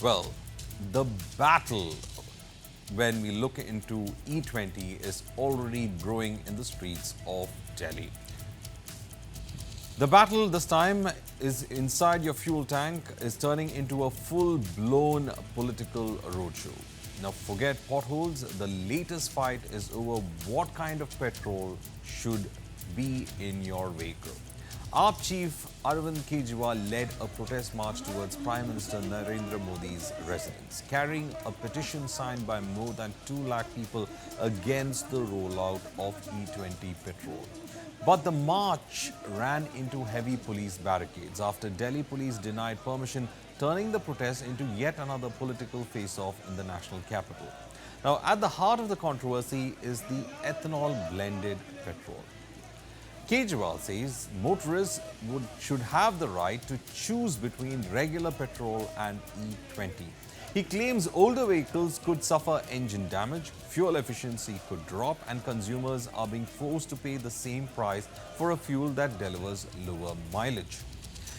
Well, the battle when we look into E20 is already brewing in the streets of Delhi. The battle this time is inside your fuel tank is turning into a full-blown political roadshow. Now forget potholes, the latest fight is over what kind of petrol should be in your vehicle. AAP chief Arvind Kejriwal led a protest march towards Prime Minister Narendra Modi's residence, carrying a petition signed by more than 2 lakh people against the rollout of E20 Petrol. But the march ran into heavy police barricades after Delhi police denied permission, turning the protest into yet another political face-off in the national capital. Now, at the heart of the controversy is the ethanol blended petrol. Kejriwal says motorists should have the right to choose between regular petrol and E20. He claims older vehicles could suffer engine damage, fuel efficiency could drop, and consumers are being forced to pay the same price for a fuel that delivers lower mileage.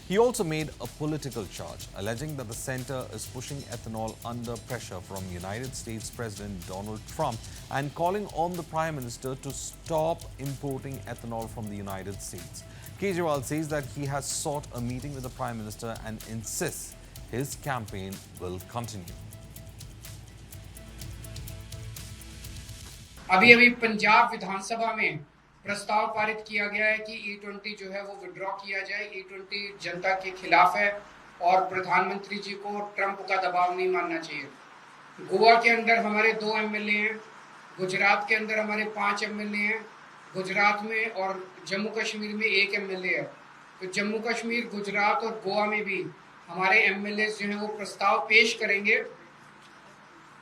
He also made a political charge, alleging that the centre is pushing ethanol under pressure from United States President Donald Trump and calling on the Prime Minister to stop importing ethanol from the United States. Kejriwal says that he has sought a meeting with the Prime Minister and insists his campaign will continue. अभी पंजाब विधानसभा में प्रस्ताव पारित किया गया है कि E20 जो है वो विड्रॉ किया जाए। E20 जनता के खिलाफ है और प्रधानमंत्री जी को ट्रंप का दबाव नहीं मानना चाहिए। गोवा के अंदर हमारे 2 एमएलए हैं, गुजरात के अंदर हमारे 5 एमएलए हैं, गुजरात में और जम्मू कश्मीर में 1 एमएलए है। तो जम्मू कश्मीर, गुजरात और गोवा में भी हमारे एमएलए जो हैं वो प्रस्ताव पेश करेंगे।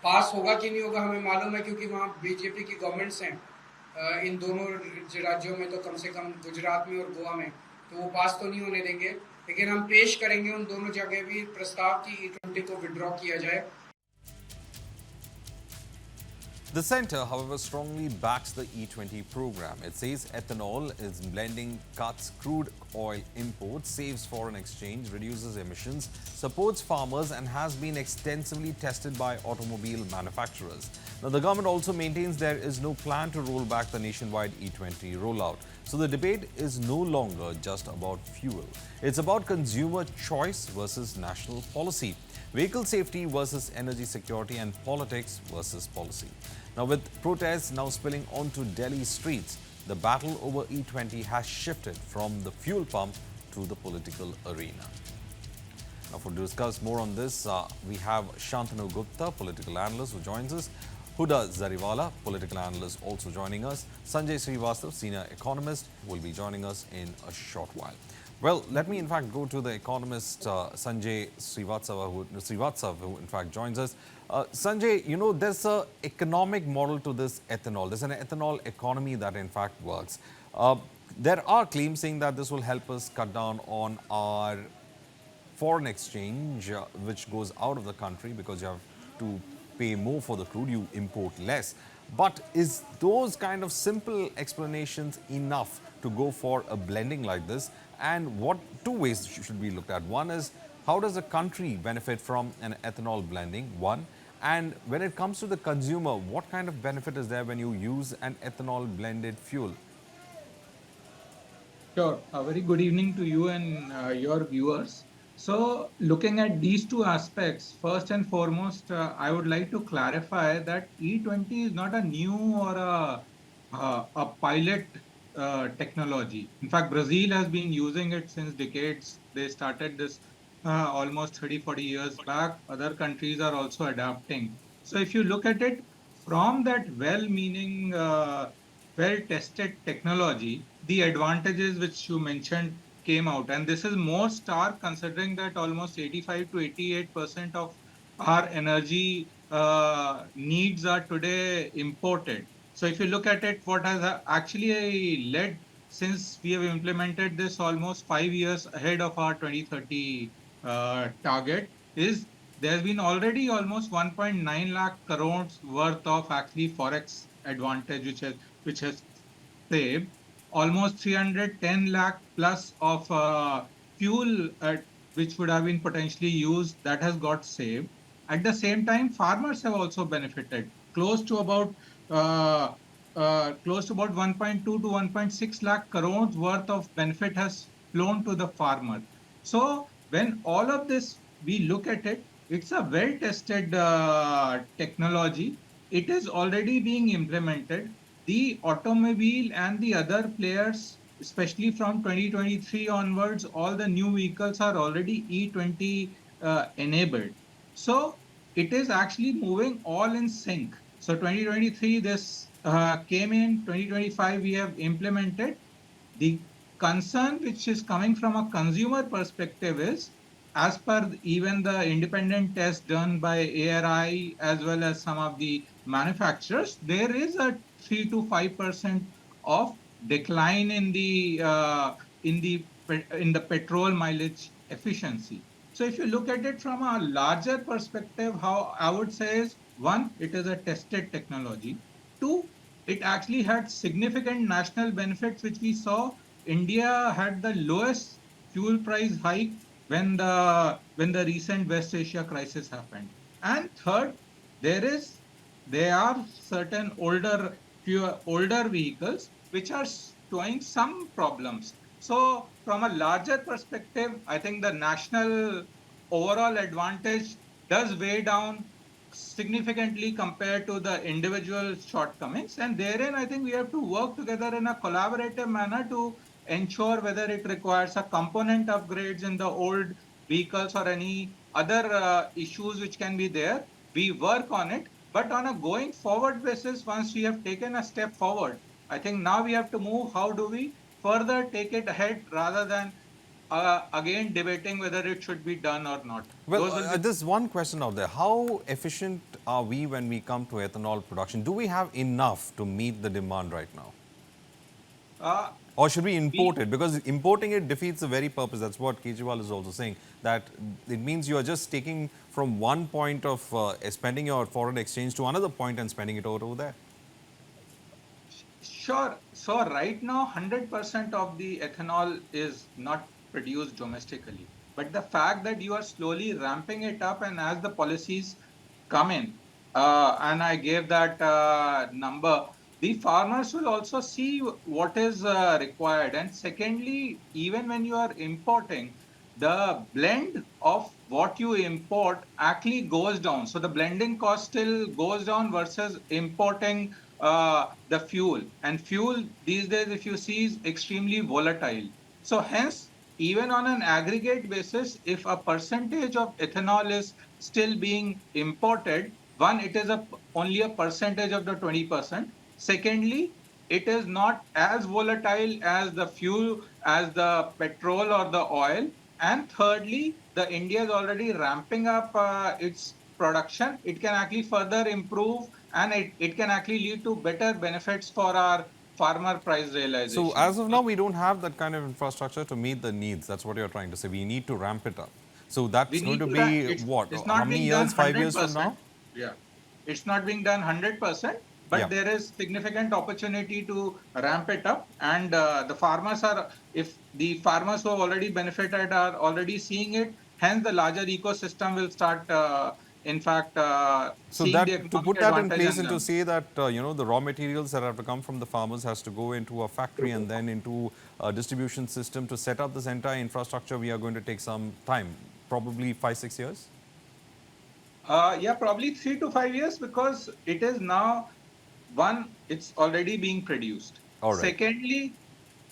पास होगा कि नहीं होगा हमें मालूम है, क्योंकि वहाँ बीजेपी की गवर्नमेंट्स हैं इन दोनों राज्यों में, तो कम से कम गुजरात में और गोवा में, तो वो पास तो नहीं होने देंगे। लेकिन हम पेश करेंगे उन दोनों जगह भी प्रस्ताव की E20 को विड्रॉ किया जाए। The centre, however, strongly backs the E20 program. It says ethanol is blending, cuts crude oil imports, saves foreign exchange, reduces emissions, supports farmers and has been extensively tested by automobile manufacturers. Now, the government also maintains there is no plan to roll back the nationwide E20 rollout. So the debate is no longer just about fuel. It's about consumer choice versus national policy, vehicle safety versus energy security, and politics versus policy. Now, with protests now spilling onto Delhi streets, the battle over E20 has shifted from the fuel pump to the political arena. Now, to discuss more on this, we have Shantanu Gupta, political analyst, who joins us. Huda Zariwala, political analyst, also joining us. Sanjay Srivastav, senior economist, will be joining us in a short while. Well, let me in fact go to the economist Sanjay Srivastav, who in fact joins us. Sanjay, you know, there's an economic model to this ethanol. There's an ethanol economy that in fact works. There are claims saying that this will help us cut down on our foreign exchange, which goes out of the country because you have to pay more for the crude, you import less. But is those kind of simple explanations enough to go for a blending like this? And what 2 ways should be looked at? One is, how does the country benefit from an ethanol blending? One. And when it comes to the consumer, what kind of benefit is there when you use an ethanol blended fuel? Sure. A very good evening to you and your viewers. So, looking at these 2 aspects, first and foremost, I would like to clarify that E20 is not a new or a pilot technology. In fact, Brazil has been using it since decades. They started this almost 30-40 years back. Other countries are also adapting. So, if you look at it from that well-meaning, well-tested technology, the advantages which you mentioned came out, and this is more stark considering that almost 85 to 88% of our energy needs are today imported. So if you look at it, what has actually led, since we have implemented this almost 5 years ahead of our 2030 target, is there's been already almost 1.9 lakh crores worth of actually forex advantage which has saved. Almost 310 lakh plus of fuel which would have been potentially used, that has got saved. At the same time, farmers have also benefited. Uh, close to about 1.2 to 1.6 lakh crores worth of benefit has flown to the farmer. So when all of this we look at it, it's a well-tested technology. It is already being implemented. The automobile and the other players, especially from 2023 onwards, all the new vehicles are already E20 enabled. So it is actually moving all in sync. So 2023, this came in, 2025, we have implemented. The concern which is coming from a consumer perspective is, as per even the independent test done by ARI as well as some of the manufacturers, there is a 3 to 5% of decline in the petrol mileage efficiency. So if you look at it from a larger perspective, how I would say is, one, it is a tested technology. Two, it actually had significant national benefits, which we saw. India had the lowest fuel price hike when the recent West Asia crisis happened. And third, there are certain older vehicles which are showing some problems. So from a larger perspective, I think the national overall advantage does weigh down significantly compared to the individual shortcomings. And therein, I think we have to work together in a collaborative manner to ensure whether it requires a component upgrades in the old vehicles or any other issues which can be there. We work on it. But on a going forward basis, once we have taken a step forward, I think now we have to move. How do we further take it ahead rather than again debating whether it should be done or not? Well, Those will be there's one question out there. How efficient are we when we come to ethanol production? Do we have enough to meet the demand right now? uh, Or should we import we it? Because importing it defeats the very purpose. That's what Kejriwal is also saying, that it means you are just taking from one point of spending your foreign exchange to another point and spending it over there. Sure. So right now, 100% of the ethanol is not produced domestically. But the fact that you are slowly ramping it up, and as the policies come in, and I gave that number, the farmers will also see what is required. And secondly, even when you are importing, the blend of what you import actually goes down. So the blending cost still goes down versus importing the fuel. And fuel these days, if you see, is extremely volatile. So hence, even on an aggregate basis, if a percentage of ethanol is still being imported, one, it is only a percentage of the 20%. Secondly, it is not as volatile as the fuel, as the petrol or the oil. And thirdly, the India is already ramping up its production. It can actually further improve, and it can actually lead to better benefits for our farmer price So realization. as of now, we don't have that kind of infrastructure to meet the needs. That's what you're trying to say. We need to ramp it up. So We that's going need to to be what? it's How not many being done years? 5 years from 100%. now? Yeah, it's not being done 100%, Yeah. but there is significant opportunity to ramp it up. And the farmers are, if the farmers who have already benefited are already seeing it, hence the larger ecosystem will start, in fact, So seeing the that to economic put that in advantage place and and to them. say that the raw materials that have to come from the farmers has to go into a factory and then into a distribution system to set up this entire infrastructure, we are going to take some time, probably 5, 6 years. Yeah, probably 3 to 5 years, because it is now, one, it's already being produced. All right. Secondly,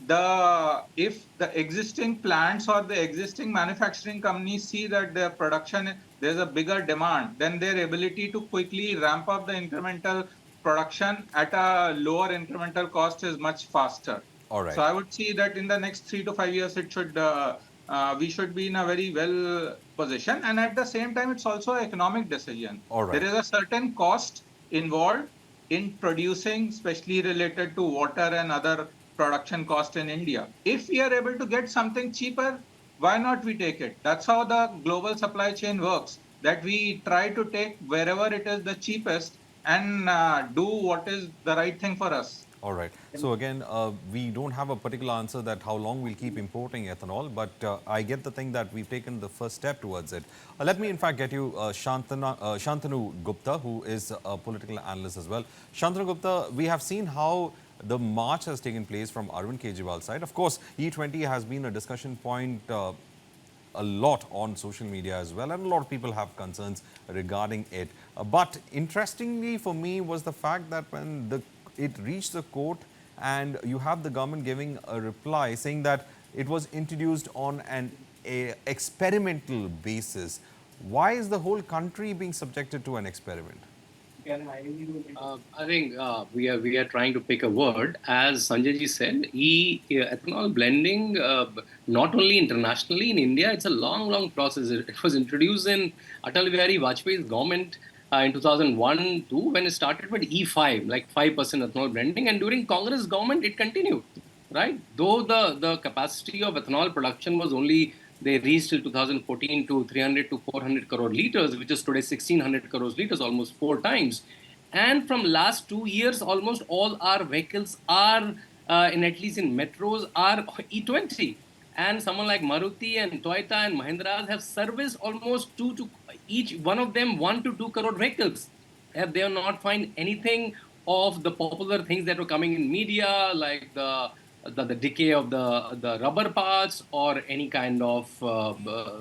the if the existing plants or the existing manufacturing companies see that their production, there's a bigger demand, then their ability to quickly ramp up the incremental production at a lower incremental cost is much faster. All So right. I would see that in the next 3 to 5 years, we should be in a very well position. And at the same time, it's also an economic decision. All There right. is a certain cost involved in producing, especially related to water and other production cost in India. If we are able to get something cheaper, why not we take it? That's how the global supply chain works, that we try to take wherever it is the cheapest and do what is the right thing for us. All right. So again, we don't have a particular answer that how long we'll keep importing ethanol, but I get the thing that we've taken the first step towards it. Let me, in fact, get you Shantanu Gupta, who is a political analyst as well. Shantanu Gupta, we have seen how the march has taken place from Arvind Kejriwal's side. Of course, E20 has been a discussion point a lot on social media as well, and a lot of people have concerns regarding it. But interestingly for me was the fact that when it reached the court and you have the government giving a reply saying that it was introduced on an experimental basis. Why is the whole country being subjected to an experiment? I think we are trying to pick a word. As Sanjay ji said, ethanol blending, not only internationally in India, it's a long process. It was introduced in Atal Bihari Vajpayee's government in 2001-2 when it started with E5, like 5% ethanol blending, and during Congress government it continued, right? Though the capacity of ethanol production was only they reached till 2014 to 300 to 400 crore liters, which is today 1600 crore liters, almost 4 times. And from last 2 years, almost all our vehicles are, in at least in metros, are E20. And someone like Maruti and Toyota and Mahindra have serviced almost each one of them 1 to 2 crore vehicles. They have not find anything of the popular things that were coming in media, like the decay of the rubber parts or any kind of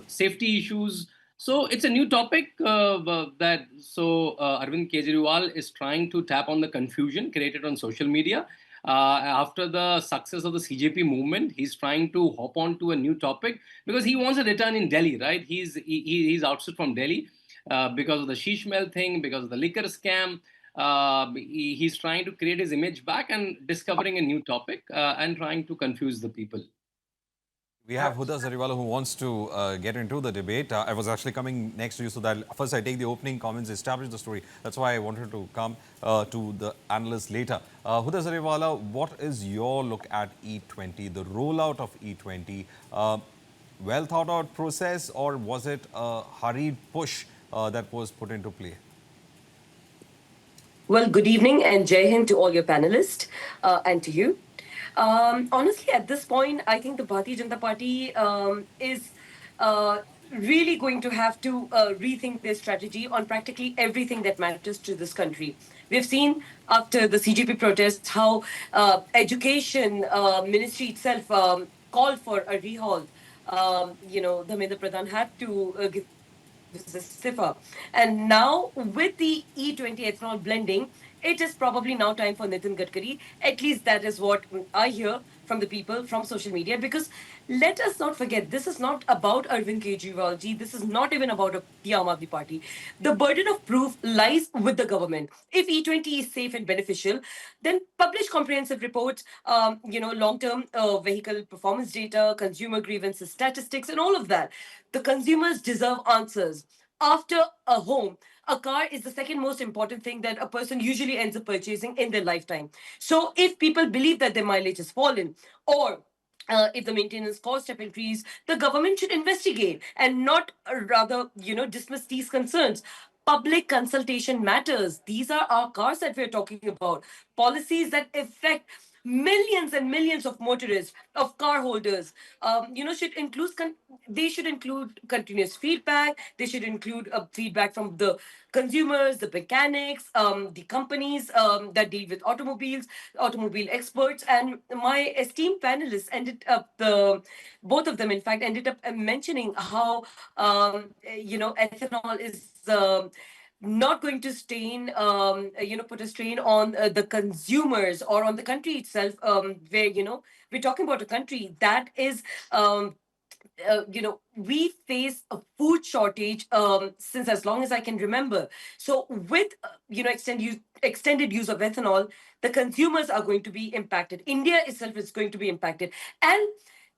safety issues. So it's a new topic Arvind Kejriwal is trying to tap on the confusion created on social media. After the success of the CJP movement, he's trying to hop on to a new topic because he wants a return in Delhi, right? He's ousted from Delhi because of the sheesh mel thing, because of the liquor scam. He's trying to create his image back and discovering a new topic and trying to confuse the people. We have Huda Zariwala who wants to get into the debate. I was actually coming next to you so that first I take the opening comments, establish the story. That's why I wanted to come to the analysts later. Huda Zariwala, what is your look at E20, the rollout of E20? Well thought out process, or was it a hurried push that was put into play? Well, good evening and Jai Hind to all your panelists and to you. Honestly, at this point, I think the Bharatiya Janata Party is really going to have to rethink their strategy on practically everything that matters to this country. We've seen after the CGP protests how education ministry itself called for a rehaul. Dharmendra Pradhan had to give this is stiffer. And now with the E20 ethanol blending, it is probably now time for Nitin Gadkari. At least that is what I hear from the people from social media. Because let us not forget, this is not about Arvind Kejriwal ji. This is not even about the Aam Aadmi Party. The burden of proof lies with the government. If E20 is safe and beneficial, then publish comprehensive reports, long-term vehicle performance data, consumer grievances statistics, and all of that. The consumers deserve answers. After a home, a car is the second most important thing that a person usually ends up purchasing in their lifetime. So if people believe that their mileage has fallen, or if the maintenance costs have increased, the government should investigate and not rather, dismiss these concerns. Public consultation matters. These are our cars that we're talking about. Policies that affect millions and millions of motorists, of car holders, should include they should include continuous feedback. They should include feedback from the consumers, the mechanics, the companies that deal with automobiles, automobile experts, and my esteemed panelists ended up both of them in fact ended up mentioning how ethanol is not going to put a strain on the consumers or on the country itself, where, we're talking about a country that is, we face a food shortage since as long as I can remember. So with, extended use of ethanol, the consumers are going to be impacted. India itself is going to be impacted. And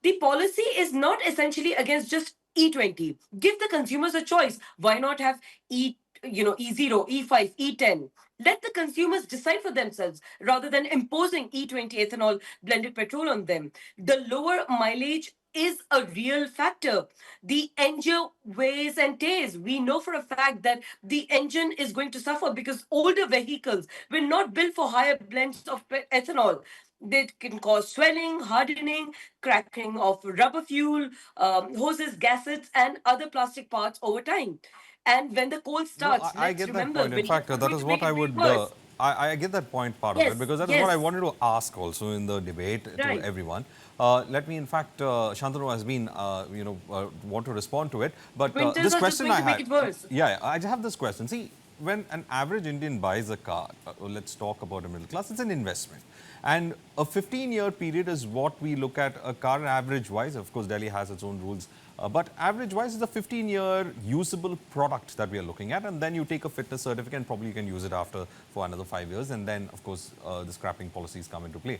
the policy is not essentially against just E20. Give the consumers a choice. Why not have E0, E5, E10? Let the consumers decide for themselves rather than imposing E20 ethanol blended petrol on them. The lower mileage is a real factor. The engine wears and tears. We know for a fact that the engine is going to suffer because older vehicles were not built for higher blends of ethanol. They can cause swelling, hardening, cracking of rubber fuel, hoses, gaskets, and other plastic parts over time. And when the cold No, starts, I let's get that remember, point. In fact, winter is that going is to what make I it way would. worse. I get that point part of it Yes, because that is what I yes, wanted to ask also in the debate to right. everyone. Let me, in fact, Shantanu has been, want to respond to it. But Winters this are just question going I to make had, it worse. yeah, I just have this question. See, when an average Indian buys a car, let's talk about a middle class, it's an investment. And a 15-year period is what we look at a car average-wise. Of course, Delhi has its own rules. But average-wise, is a 15-year usable product that we are looking at. And then you take a fitness certificate and probably you can use it after for another 5 years. And then, of course, the scrapping policies come into play.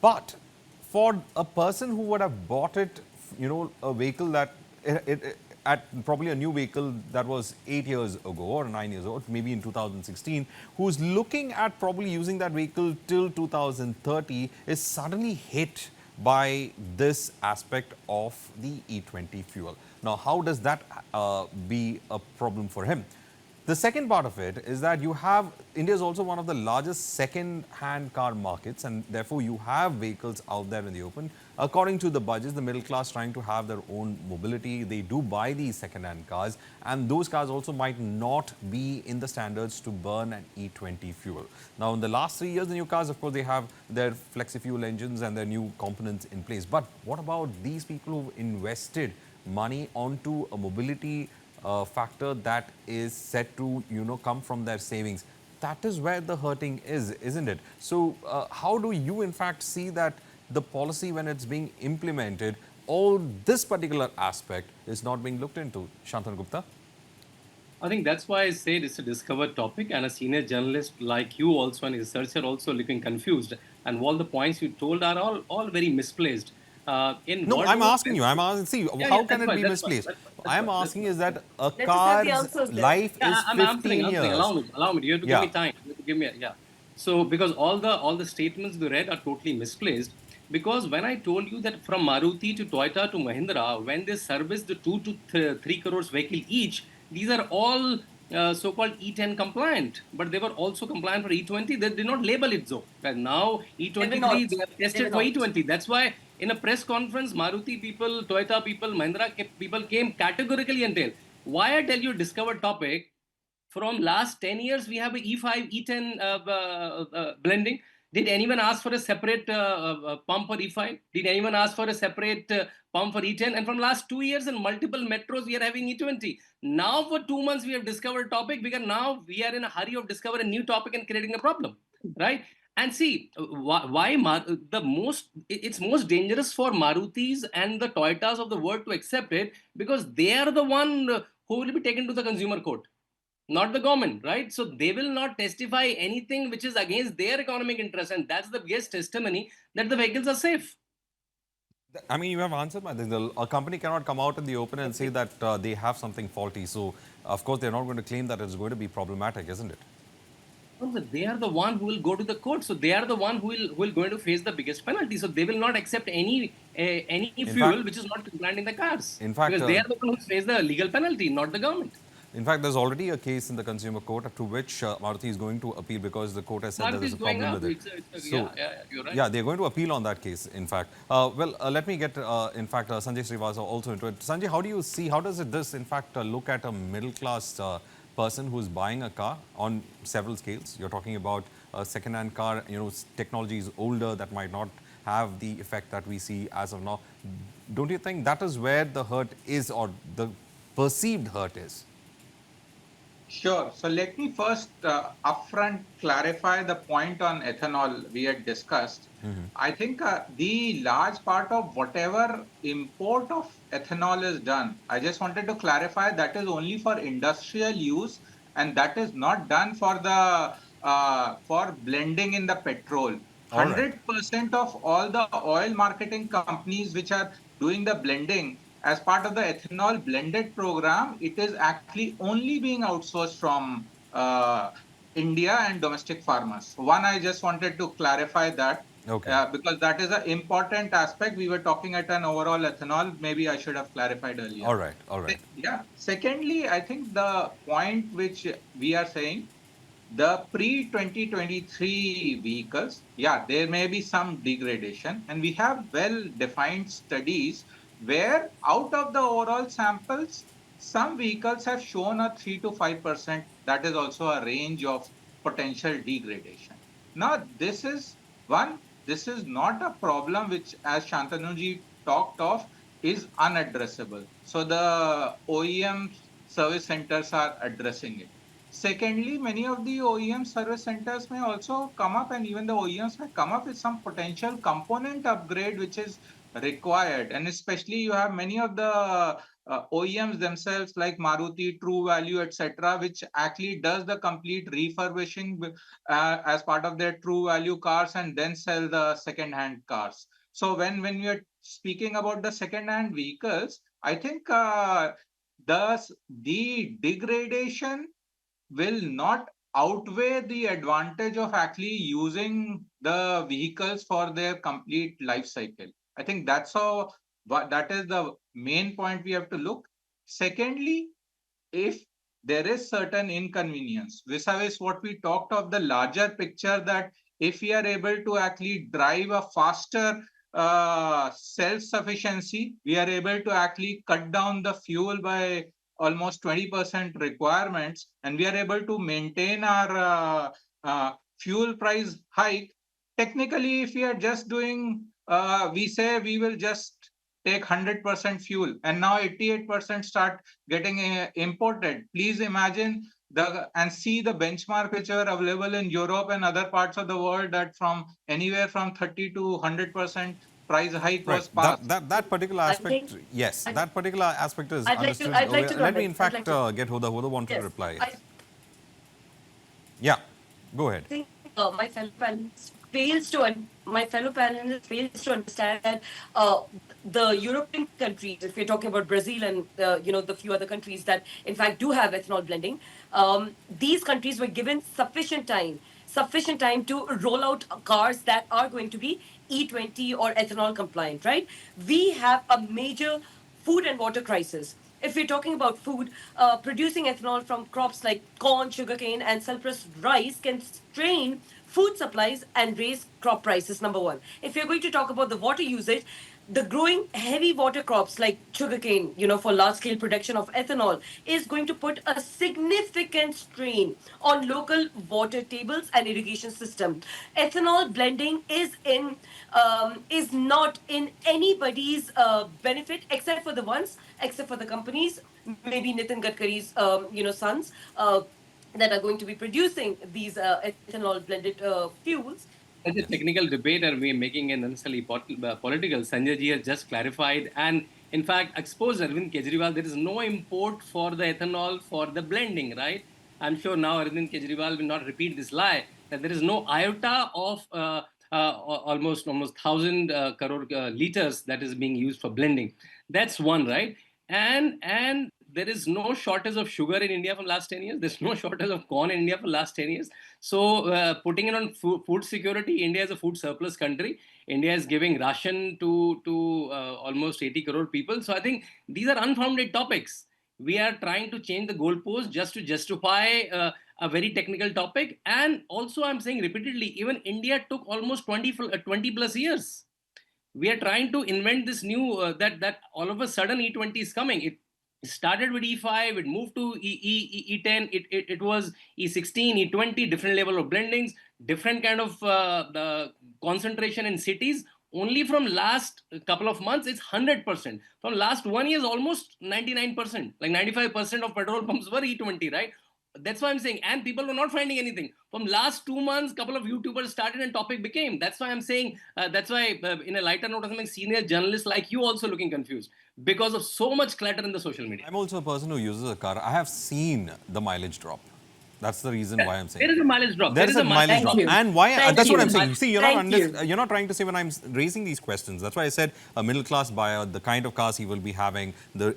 But for a person who would have bought it, a vehicle that at probably a new vehicle that was 8 years ago or 9 years old, maybe in 2016, who's looking at probably using that vehicle till 2030, is suddenly hit by this aspect of the E20 fuel. Now, how does that be a problem for him? The second part of it is that you have, India is also one of the largest second-hand car markets, and therefore you have vehicles out there in the open. According to the budgets, the middle class trying to have their own mobility, they do buy these second-hand cars, and those cars also might not be in the standards to burn an E20 fuel. Now, in the last 3 years, the new cars, of course, they have their flexi-fuel engines and their new components in place. But what about these people who invested money onto a mobility factor that is set to come from their savings? That is where the hurting is, isn't it? So how do you in fact see that the policy, when it's being implemented, all this particular aspect is not being looked into? Shantanu Gupta? I think that's why I said it's a discovered topic, and a senior journalist like you also and a researcher also looking confused. And all the points you told are all very misplaced. In No, what I'm was asking you. I'm asking. See, yeah, how yeah, can that's it fine, be that's fine, misplaced? that's fine, that's I'm fine, that's asking fine. is that a Let us have the car's answers then. life Yeah, is I'm 15 answering. years. Allow me. You have to give Yeah. me time. You have to give me yeah. So because all the statements we read are totally misplaced. Because when I told you that from Maruti to Toyota to Mahindra, when they service the 2 to 3 crores vehicle each, these are all so-called E10 compliant, but they were also compliant for E20. They did not label it so. And now They were E23 not. they have They were tested for not. E20. That's why in a press conference, Maruti people, Toyota people, Mahindra people came categorically and tell, why I tell you discovered topic, from last 10 years, we have a E5, E10 blending. Did anyone ask for a separate pump for E5? Did anyone ask for a separate pump for E10? And from last 2 years in multiple metros, we are having E20. Now for 2 months, we have discovered topic because now we are in a hurry of discovering a new topic and creating a problem, right? And see, it's most dangerous for Marutis and the Toyotas of the world to accept it, because they are the one who will be taken to the consumer court, not the government, right? So they will not testify anything which is against their economic interest, and that's the biggest testimony that the vehicles are safe. I mean, you have answered my thing. A company cannot come out in the open and say that they have something faulty. So, of course, they're not going to claim that it's going to be problematic, isn't it? No, but they are the one who will go to the court. So they are the one who will going to face the biggest penalty. So they will not accept any fuel fact, which is not compliant in the cars, in fact, because they are the one who face the legal penalty, not the government. in fact, there's already a case in the consumer court to which Maruti is going to appeal because the court has said that Maruti there's is a going problem up. with it. You're right. Yeah, they're going to appeal on that case, in fact. Let me get, in fact, Sanjay Srivastava also into it. Sanjay, how do you see, how does this, in fact, look at a middle-class person who's buying a car on several scales? You're talking about a second-hand car, technology is older, that might not have the effect that we see as of now. Don't you think that is where the hurt is, or the perceived hurt is? Sure. So let me first upfront clarify the point on ethanol we had discussed. I think the large part of whatever import of ethanol is done, I just wanted to clarify that is only for industrial use, and that is not done for the for blending in the petrol. All right. 100% of all the oil marketing companies which are doing the blending as part of the ethanol blended program, it is actually only being outsourced from India and domestic farmers. One, I just wanted to clarify that. Okay. because that is an important aspect. We were talking at an overall ethanol. Maybe I should have clarified earlier. All right. All right. Yeah. Secondly, I think the point which we are saying, the pre-2023 vehicles, yeah, there may be some degradation, and we have well-defined studies where out of the overall samples, some vehicles have shown a 3 to 5%. That is also a range of potential degradation. Now, this is not a problem which, as Shantanuji talked of, is unaddressable. So the OEM service centers are addressing it. Secondly, many of the OEM service centers may also come up, and even the OEMs may come up with some potential component upgrade which is required. And especially you have many of the OEMs themselves like Maruti, True Value, etc., which actually does the complete refurbishing as part of their True Value cars and then sell the second-hand cars. So when we are speaking about the second-hand vehicles, I think the degradation will not outweigh the advantage of actually using the vehicles for their complete life cycle. I think that's how, that is the main point we have to look. Secondly, if there is certain inconvenience, vis-a-vis what we talked of the larger picture, that if we are able to actually drive a faster self-sufficiency, we are able to actually cut down the fuel by almost 20% requirements, and we are able to maintain our fuel price hike. Technically, if we are just doing, we say we will just take 100% fuel, and now 88% start getting imported. Please imagine and see the benchmark which are available in Europe and other parts of the world, that from anywhere from 30 to 100% price hike Right. was passed. That particular I aspect, think yes, that particular aspect is I'd understood. like to Let me, in comment. I'd fact, like to, get Huda. Huda wanted to yes, reply. I Yeah, go ahead. think my fellow panelists fails to understand that the European countries, if we're talking about Brazil and the few other countries that in fact do have ethanol blending, these countries were given sufficient time to roll out cars that are going to be E20 or ethanol compliant, right? We have a major food and water crisis. If we're talking about food, producing ethanol from crops like corn, sugarcane, and sulfurous rice can strain food supplies and raise crop prices, number one. If you're going to talk about the water usage, the growing heavy water crops like sugarcane, for large scale production of ethanol, is going to put a significant strain on local water tables and irrigation system. Ethanol blending is not in anybody's benefit except for the companies, maybe Nitin Gadkari's sons. That are going to be producing these ethanol blended fuels. Such a technical debate, and we are making it unnecessarily political. Sanjay ji has just clarified, and in fact, exposed Arvind Kejriwal. There is no import for the ethanol for the blending, right? I'm sure now Arvind Kejriwal will not repeat this lie, that there is no iota of almost 1,000 crore liters that is being used for blending. That's one, right? And there is no shortage of sugar in India for last 10 years. There's no shortage of corn in India for last 10 years. So putting it on food security, India is a food surplus country. India is giving ration to almost 80 crore people. So I think these are unfounded topics. We are trying to change the goalpost just to justify a very technical topic. And also I'm saying repeatedly, even India took almost 20 plus years. We are trying to invent this new that all of a sudden E20 is coming. It started with E5, it moved to E10, it was E16, E20, different level of blendings, different kind of the concentration in cities. Only from last couple of months, it's 100%. From last 1 year, almost 99%, like 95% of petrol pumps were E20, right? That's why I'm saying, and people were not finding anything. From last 2 months, couple of YouTubers started and topic became. That's why I'm saying, that's why in a lighter note, I'm senior journalists like you also looking confused because of so much clutter in the social media. I'm also a person who uses a car. I have seen the mileage drop. That's the reason why I'm saying. There is a mileage drop. There is a mileage drop. And why? That's what I'm saying. See, you're not trying to say when I'm raising these questions. That's why I said a middle class buyer, the kind of cars he will be having, the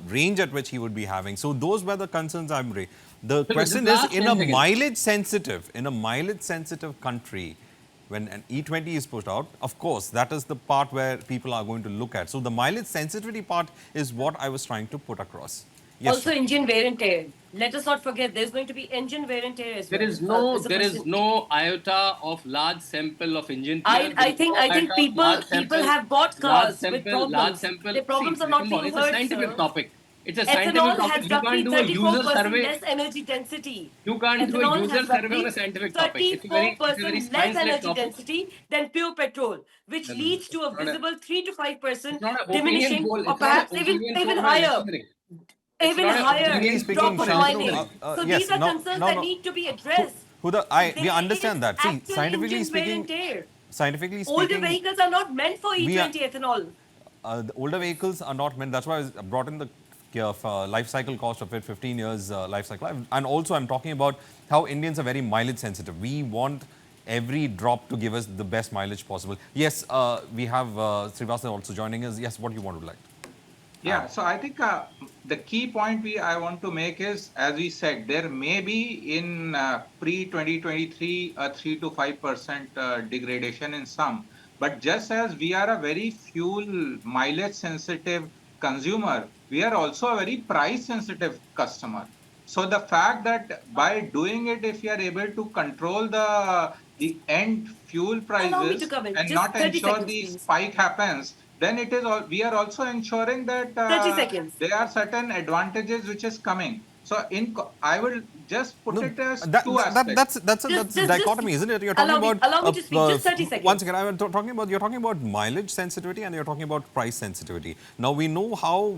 range at which he would be having. So those were the concerns I'm raising. The question is, in a mileage sensitive country, when an E20 is pushed out, of course, that is the part where people are going to look at. So the mileage sensitivity part is what I was trying to put across. Yes, Also, sir. engine wear and tear. Let us not forget there's going to be engine wear and tear as There well. is no, It's a there is question. no iota of large sample of engine tear. There is no I iota think of large people sample, have bought large cars with sample, large problems. sample. Their See, problems are not come on, being it's a heard, scientific sir. topic. It's a scientific Ethanol topic. has You roughly can't do a user 34% survey. less energy density. You can't do a Ethanol user has survey on a roughly scientific topic. It's a very 34% less science-led energy topic. density than pure petrol, which No, no, no. leads to a It's not a, visible 3 to it's 5% not an opinion diminishing, poll. or It's not an perhaps opinion even poll for higher, electioneering. It's even not an higher Scientifically opinion speaking, drop for in mileage. Shantanu, electioneering. So yes, these are no, concerns no, that no. need to be addressed. Huda, we There is understand that. See, actual engine wear and tear. scientifically Older speaking, vehicles are not meant for we are E20 ethanol. the older vehicles are not meant. That's why I brought in the life cycle cost of it, 15 years life cycle. And also, I'm talking about how Indians are very mileage sensitive. We want every drop to give us the best mileage possible. Yes, we have Srivastava also joining us. Yes, what do you want to like? Yeah, so I think the key point I want to make is, as we said, there may be in pre 2023 a 3 to 5% degradation in some, but just as we are a very fuel mileage sensitive consumer, we are also a very price sensitive customer. So the fact that by doing it, if you are able to control the end fuel Allow me to prices come in. and Just not 30 ensure seconds, the please. spike happens, then it is all, we are also ensuring that 30 seconds. there are certain advantages which is coming. So I will just put No, it as two that's aspects. that's a dichotomy, isn't it? You're talking about allow me to speak. Just 30 seconds. once again. Talking about you're talking about mileage sensitivity and you're talking about price sensitivity. Now we know how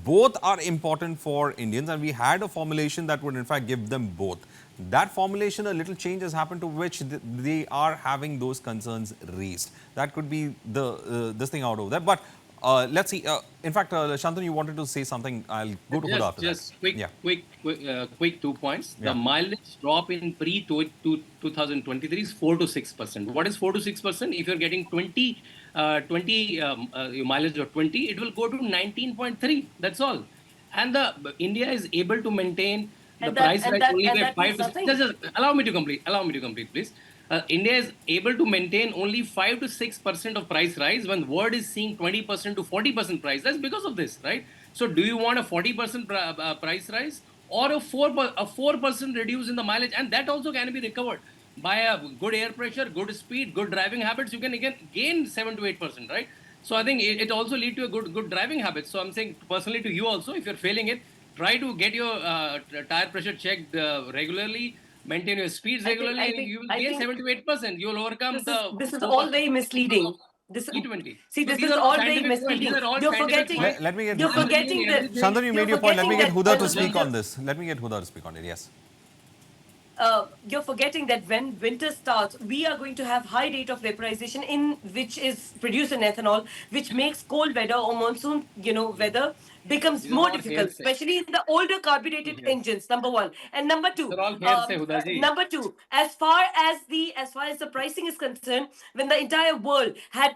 both are important for Indians, and we had a formulation that would in fact give them both. That formulation, a little change has happened to which they are having those concerns raised. That could be the this thing out of that, but. Let's see. In fact, Shantanu, you wanted to say something. I'll go to Huda after that. Just quick, Yeah. quick 2 points. Yeah. The mileage drop in pre 2023 is 4 to 6%. What is 4 to 6%? If you're getting 20 your mileage of 20, it will go to 19.3. That's all. And the India is able to maintain the price rise only by 5 to 6. Just allow me to complete. Allow me to complete, please. India is able to maintain only 5 to 6% of price rise when world is seeing 20% to 40% price rise because of this, right? So do you want a 40% price rise or a 4% reduce in the mileage? And that also can be recovered by a good air pressure, good speed, good driving habits. You can again gain 7 to 8%, right? So I think it also lead to a good driving habits. So I'm saying personally to you also, if you're failing it, try to get your tire pressure checked regularly. Maintain your speeds regularly, and you will gain 7 to 8%. You will overcome this is the all very misleading. E20. See, So this these is are all all very scientific points. These misleading. are all You're scientific forgetting. points. Let me get. You're I'm forgetting reviewing that. everything. Shantanu, you made your point. Let me get that Huda to when speak winter- on this. Let me get Huda to speak on it. Yes. You're forgetting that when winter starts, we are going to have high rate of vaporization in which is produced in ethanol, which makes cold weather or monsoon, weather becomes These are more all difficult, hearsay. especially in the older carbureted engines. Number one, and number These two, are all hearsay, Hudaji. as far as the pricing is concerned, when the entire world had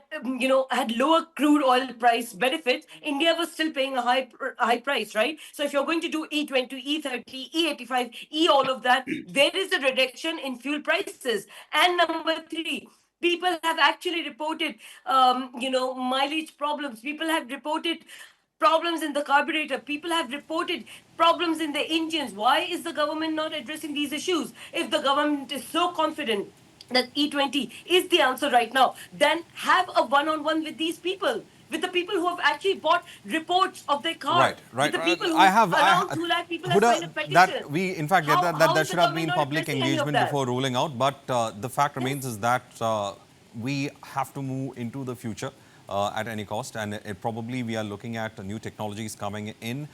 had lower crude oil price benefits, India was still paying a high price, right? So if you're going to do E20, E30, E85, all of that, there is a reduction in fuel prices. And number three, people have actually reported mileage problems. People have reported problems in the carburetor. People have reported problems in the engines. Why is the government not addressing these issues? If the government is so confident that E20 is the answer right now, then have a one-on-one with these people, with the people who have actually bought reports of their car, Right. with the people who around 2 lakh people have signed a Huda, petition. that we in fact get that How there is the should have government been not public addressing any of engagement that? before rolling out, but the fact remains Yes. is that we have to move into the future at any cost, and it probably we are looking at new technologies coming in.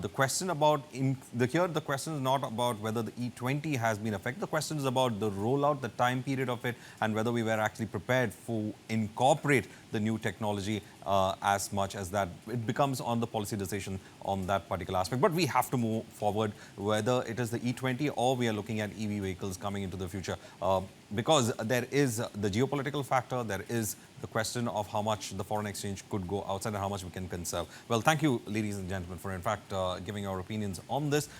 The question about the question is not about whether the E20 has been affected. The question is about the rollout, the time period of it, and whether we were actually prepared for incorporate the new technology as much as that. It becomes on the policy decision on that particular aspect. But we have to move forward, whether it is the E20 or we are looking at EV vehicles coming into the future. Because there is the geopolitical factor, there is the question of how much the foreign exchange could go outside and how much we can conserve. Well, thank you, ladies and gentlemen, for in fact giving your opinions on this.